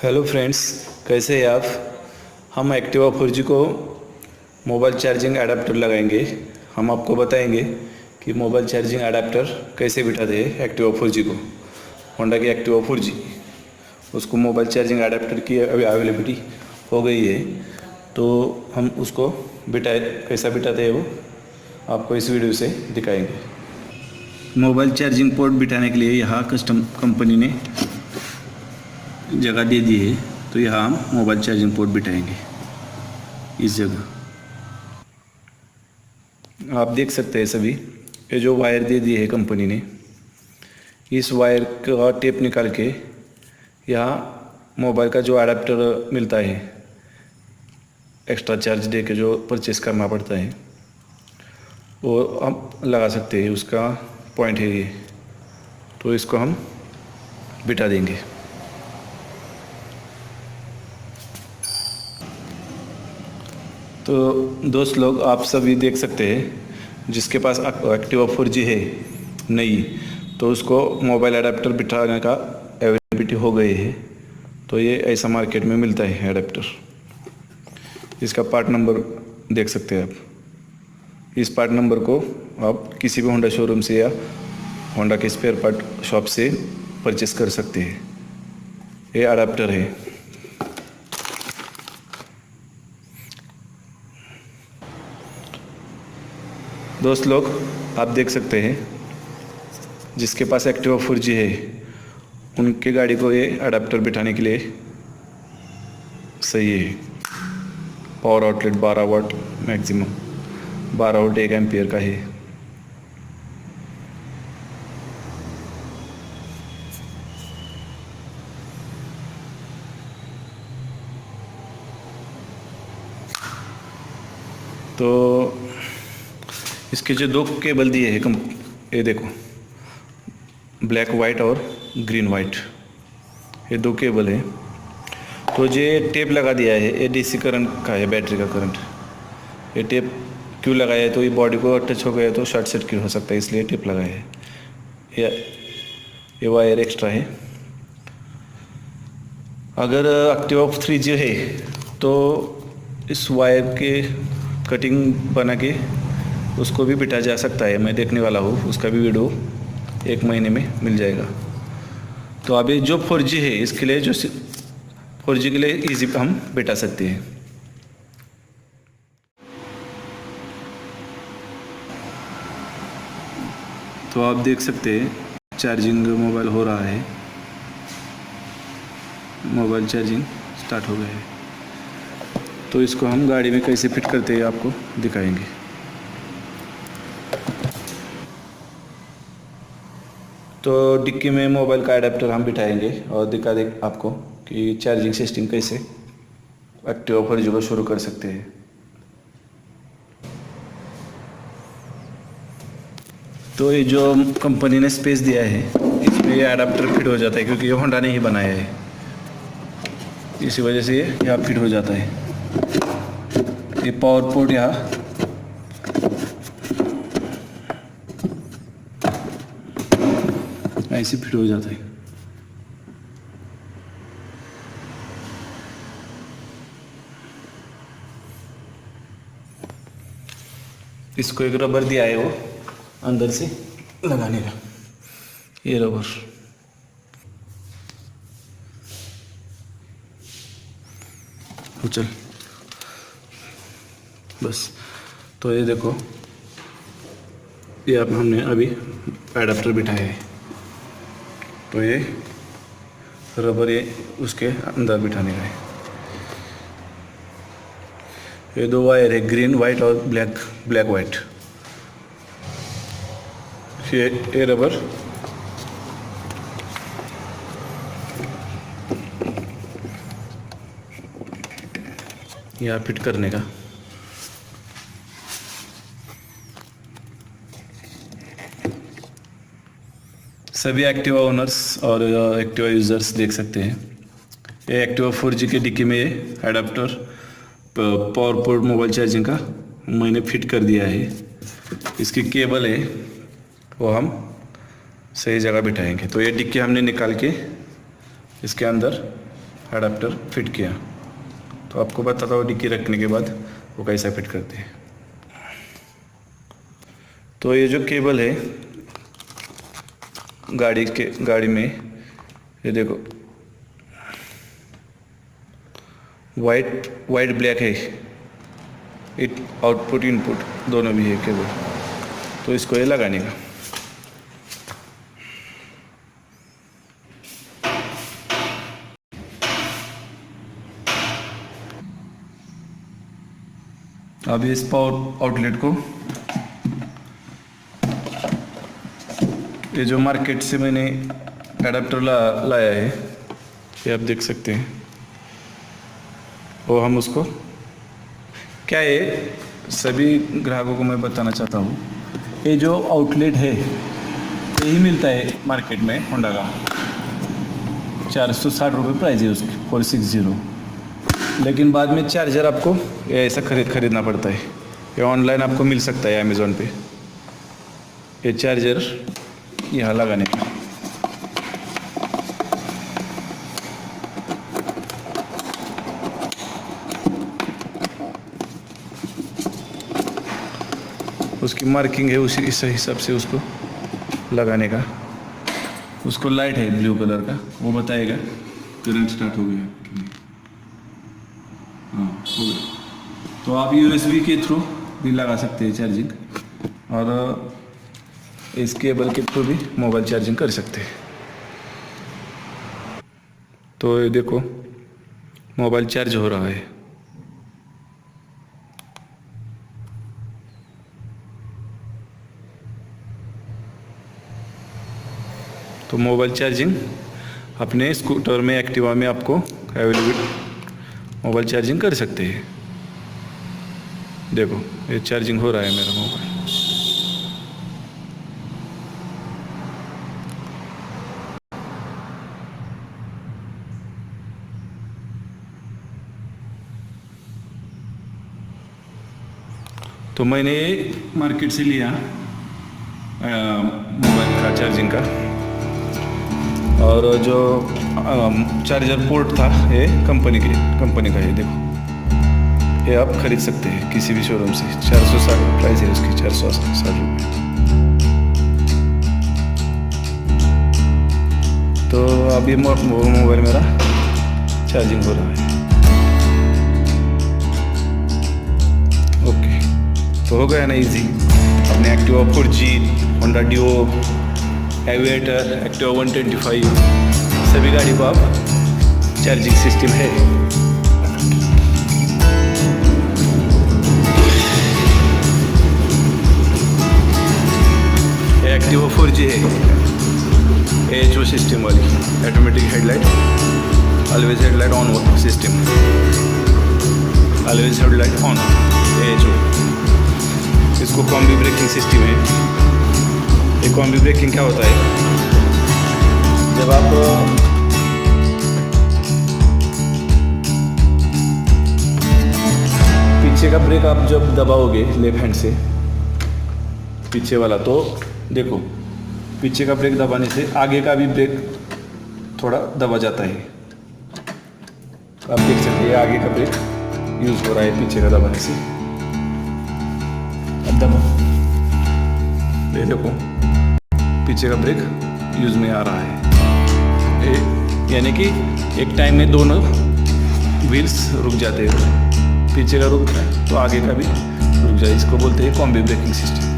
Hello friends, कैसे हैं आप। हम एक्टिवा 4G को मोबाइल चार्जिंग अडेप्टर लगाएंगे। हम आपको बताएंगे कि मोबाइल चार्जिंग अडेप्टर कैसे बिठाते हैं एक्टिवा 4G को। होंडा की एक्टिवा 4G उसको मोबाइल चार्जिंग अडेप्टर की अभी अवेलेबिलिटी हो गई है, तो हम उसको बिठाए कैसा बिठाते हैं वो आपको इस वीडियो से दिखाएंगे। मोबाइल चार्जिंग पोर्ट बिठाने के लिए यहाँ कस्टम कंपनी ने जगह दे दी है, तो यहाँ हम मोबाइल चार्जिंग पोर्ट बिठाएंगे। इस जगह आप देख सकते हैं सभी, ये जो वायर दे दी है कंपनी ने, इस वायर का टेप निकाल के यहाँ मोबाइल का जो अडेप्टर मिलता है एक्स्ट्रा चार्ज दे के जो परचेस करना पड़ता है वो हम लगा सकते हैं। उसका पॉइंट है ये, तो इसको हम बिठा देंगे। तो दोस्त लोग, आप सभी देख सकते हैं जिसके पास एक्टिवा 4G है नई, तो उसको मोबाइल अडेप्टर बिठाने का अवेलेबिलिटी हो गई है। तो ये ऐसा मार्केट में मिलता है अडेप्टर। इसका पार्ट नंबर देख सकते हैं आप। इस पार्ट नंबर को आप किसी भी होंडा शोरूम से या होंडा के स्पेयर पार्ट शॉप से परचेस कर सकते हैं। ये अडेप्टर है। दोस्त लोग, आप देख सकते हैं जिसके पास एक्टिवा 4G है उनके गाड़ी को ये अडेप्टर बिठाने के लिए सही है। पावर आउटलेट 12 वाट मैक्सिमम 12 वोल्ट 1 एम्पियर का है। तो इसके जो दो केबल दिए हैं ये देखो, ब्लैक वाइट और ग्रीन वाइट, ये दो केबल है। तो ये टेप लगा दिया है, ये डीसी करंट का है, बैटरी का करंट। ये टेप क्यों लगाया है, तो ये बॉडी को टच हो गया तो शॉर्ट सर्किट हो सकता है, इसलिए टेप लगाया है। ये वायर एक्स्ट्रा है। अगर एक्टिवा 3G है तो इस वायर के कटिंग बना के उसको भी बिठा जा सकता है। मैं देखने वाला हूँ, उसका भी वीडियो 1 महीने में मिल जाएगा। तो अभी जो 4G है इसके लिए, जो 4G के लिए इजी हम बिठा सकते हैं। तो आप देख सकते हैं चार्जिंग मोबाइल हो रहा है, मोबाइल चार्जिंग स्टार्ट हो गया है। तो इसको हम गाड़ी में कैसे फिट करते हैं आपको दिखाएंगे। तो डिक्की में मोबाइल का अडेप्टर हम बिठाएंगे और दिखा दे आपको कि चार्जिंग सिस्टम कैसे एक्टिवा 4G को शुरू कर सकते हैं। तो ये जो कंपनी ने स्पेस दिया है इसमें ये अडेप्टर फिट हो जाता है, क्योंकि ये होंडा ने ही बनाया है, इसी वजह से ये यहाँ फिट हो जाता है। ये पावर पोर्ट यहाँ ऐसे फिट हो जाता है। इसको एक रबर दिया है वो अंदर से लगाने का, ये रबर। चल बस। तो ये देखो, ये अब हमने अभी एडाप्टर बिठाया है, तो ये रबर ये उसके अंदर बिठाने का है। ये दो वायर है, ग्रीन वाइट और ब्लैक वाइट। ये रबर यहाँ फिट करने का। सभी एक्टिवा ओनर्स और एक्टिवा यूज़र्स देख सकते हैं, ये एक्टिवा 4G के डिक्की में ये adapter power port mobile charging का मैंने फिट कर दिया है। इसकी केबल है वो हम सही जगह बिठाएंगे। तो ये डिक्की हमने निकाल के इसके अंदर अडाप्टर फिट किया। तो आपको बताता हूँ डिक्की रखने के बाद वो कैसा फिट करते हैं। तो ये जो केबल है गाड़ी में, ये देखो वाइट ब्लैक है, आउटपुट इनपुट दोनों भी है केबल। तो इसको ये लगाने का, अब इस पावर आउटलेट को, ये जो मार्केट से मैंने एडाप्टर लाया है, ये आप देख सकते हैं। और हम उसको क्या है, सभी ग्राहकों को मैं बताना चाहता हूँ, ये जो आउटलेट है यही मिलता है मार्केट में होंडा का, 460 रुपये प्राइस है उसकी 460। लेकिन बाद में चार्जर आपको ऐसा खरीदना पड़ता है। ये ऑनलाइन आपको मिल सकता है अमेज़ॉन पे, ये चार्जर यहाँ लगाने का। उसकी मार्किंग है, उसी इस हिसाब से उसको लगाने का। उसको लाइट है ब्लू कलर का, वो बताएगा करंट स्टार्ट हो गया कि नहीं। हाँ, हो गया। तो आप USB के थ्रू भी लगा सकते हैं चार्जिंग, और इस केबल के थ्रू भी मोबाइल चार्जिंग कर सकते हैं। तो ये देखो मोबाइल चार्ज हो रहा है। तो मोबाइल चार्जिंग अपने स्कूटर में, एक्टिवा में आपको अवेलेबल मोबाइल चार्जिंग कर सकते हैं। देखो ये चार्जिंग हो रहा है मेरा मोबाइल। तो मैंने मार्केट से लिया मोबाइल का चार्जिंग का, और जो चार्जर पोर्ट था ये कंपनी का है। देखो ये आप खरीद सकते हैं किसी भी शोरूम से, 460 प्राइस है उसकी, 460 रुपये। तो अभी मोबाइल मेरा चार्जिंग हो रहा है। ओके, तो हो गया ना इजी। अपने एक्टिवा 4G, होंडा डिओ, एविएटर, एक्टिवा 125 सभी गाड़ी को आप चार्जिंग सिस्टम है। एक्टिवा 4G है, AHO सिस्टम वाली, automatic headlight, always headlight on system, always headlight on AHO। इसको कॉम्बी ब्रेकिंग सिस्टम है। ये कॉम्बी ब्रेकिंग क्या होता है, जब आप पीछे का ब्रेक आप जब दबाओगे लेफ्ट हैंड से पीछे वाला, तो देखो पीछे का ब्रेक दबाने से आगे का भी ब्रेक थोड़ा दबा जाता है। आप देख सकते हैं आगे का ब्रेक यूज़ हो रहा है पीछे का दबाने से। अब दबाओ, ये देखो पीछे का ब्रेक यूज़ में आ रहा है। यानी कि एक टाइम में दोनों व्हील्स रुक जाते हैं, पीछे का रुक तो आगे का भी रुक जाए। इसको बोलते हैं combi braking system.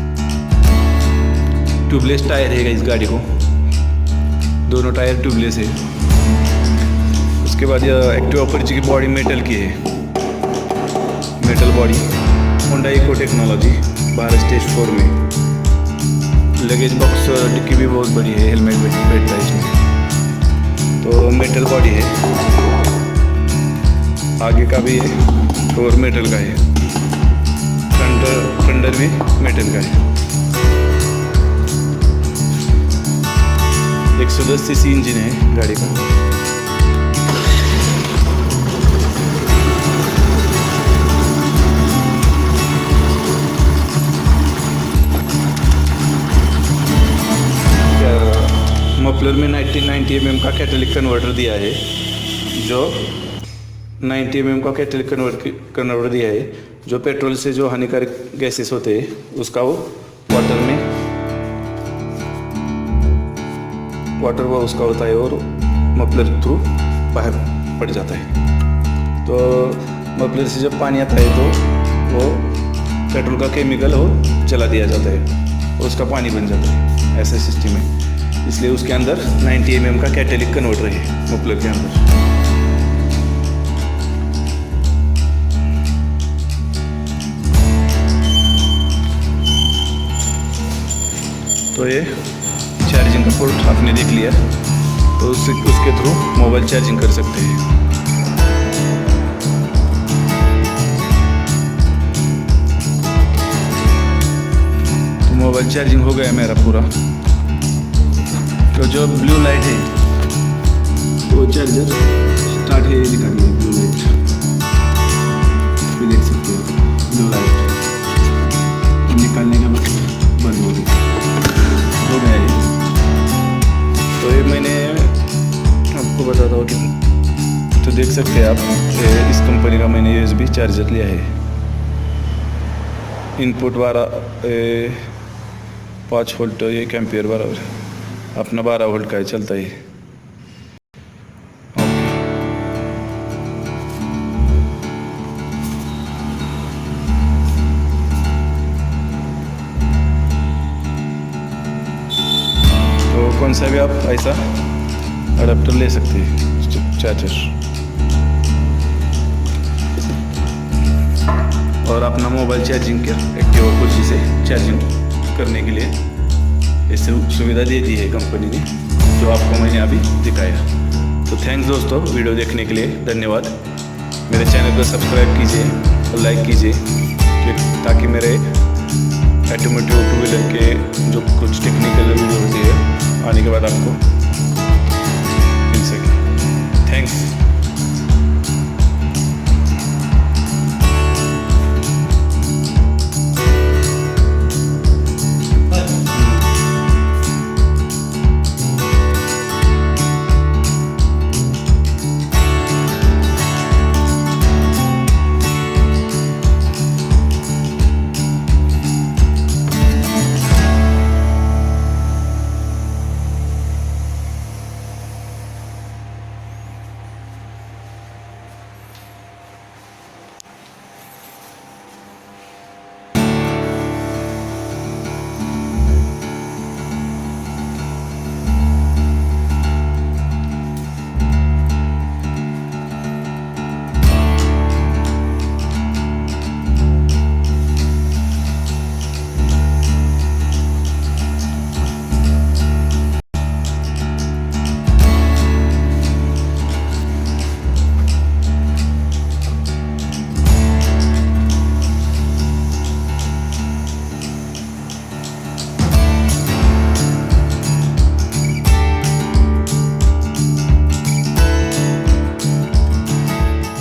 Tubeless tyre है इस गाड़ी को, दोनों टायर ट्यूबलेस है। उसके बाद यह एक्टिवा 4G की बॉडी मेटल की है, metal body, Honda eco technology, Bharat stage 4 में। लगेज बॉक्स डिक्की भी बहुत बड़ी है, हेलमेट बैठता है इसमें। तो मेटल बॉडी है, आगे का भी है और मेटल का है, फ्रंटर भी मेटल का है। 110 सीसी इंजन है गाड़ी का। मफलर में 90 mm का कैटलिक कन्वर्टर दिया है, जो 90 mm का कैटलिक कन्वर्टर दिया है, जो पेट्रोल से जो हानिकारक गैसेस होते हैं उसका वो वाटर वो उसका होता है और मफलर के थ्रू बाहर पड़ जाता है। तो मफलर से जब पानी आता है तो वो पेट्रोल का केमिकल हो जला दिया जाता है और उसका पानी बन जाता है। ऐसा सिस्टम है, इसलिए उसके अंदर 90 mm का कैटलिक कन्वर्टर है मफलर के अंदर। तो ये चार्जिंग का पोर्ट आपने देख लिया, तो उसके थ्रू मोबाइल चार्जिंग कर सकते हैं। तो मोबाइल चार्जिंग हो गया मेरा पूरा। तो जो ब्लू लाइट है वो चार्जर स्टार्ट है, दिखा रही है ब्लू लाइट, ये देख सकते हो ब्लू लाइट निकालने के बाद बंद हो गई, हो गया ये। तो ये मैंने आपको बताता हूँ कि तो देख सकते हैं आप, इस कंपनी का मैंने USB चार्जर लिया है। इनपुट 5 वोल्ट 1 एम्पियर बराबर अपना 12 वोल्ट का ही चलता है। तो कौन सा भी आप ऐसा अडाप्टर ले सकते हैं चार्जर, और अपना मोबाइल चार्जिंग के एक्टिवा कुर्सी से चार्जिंग करने के लिए ऐसे सुविधा दे दी है कंपनी ने, जो आपको मैंने अभी दिखाया। तो थैंक्स दोस्तों, वीडियो देखने के लिए धन्यवाद। मेरे चैनल को सब्सक्राइब कीजिए और लाइक कीजिए, ताकि मेरे ऑटोमोटिव टू व्हीलर के जो कुछ टेक्निकल वीडियो होती है आने के बाद आपको मिल सके। थैंक्स।